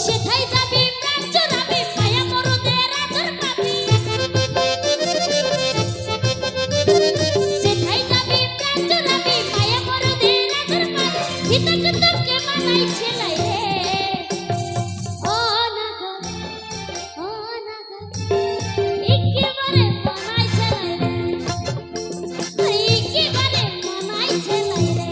সেথায় যাবি প্রাণ চোরাবি মায়া মরদের আদর পাবি সেথায় যাবি প্রাণ চোরাবি মায়া মরদের আদর পাবি হিতক তোকে মানাই ছেলাই রে ও নাগা একেবারে মানাই ছেলাই রে একেবারে মানাই ছেলাই রে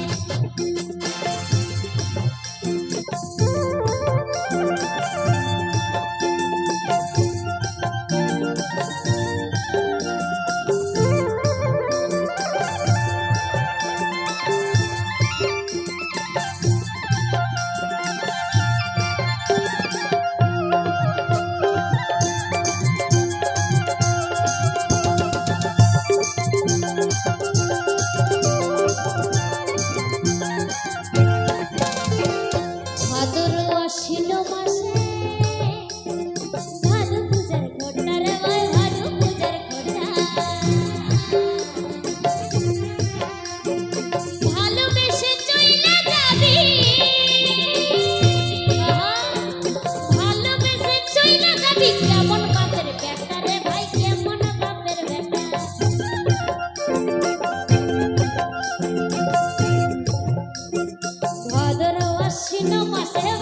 ভাদর আশ্বিন মাসে ভাদু পূজার ঘটা রে ভাই ভাদু পূজার ঘটা ভালোবেসে চইলা যাবি ভালোবেসে চইলা যাবি কেমন বাপের বেটা রে ভাই কেমন বাপের বেটা ভাদর আশ্বিন মাসে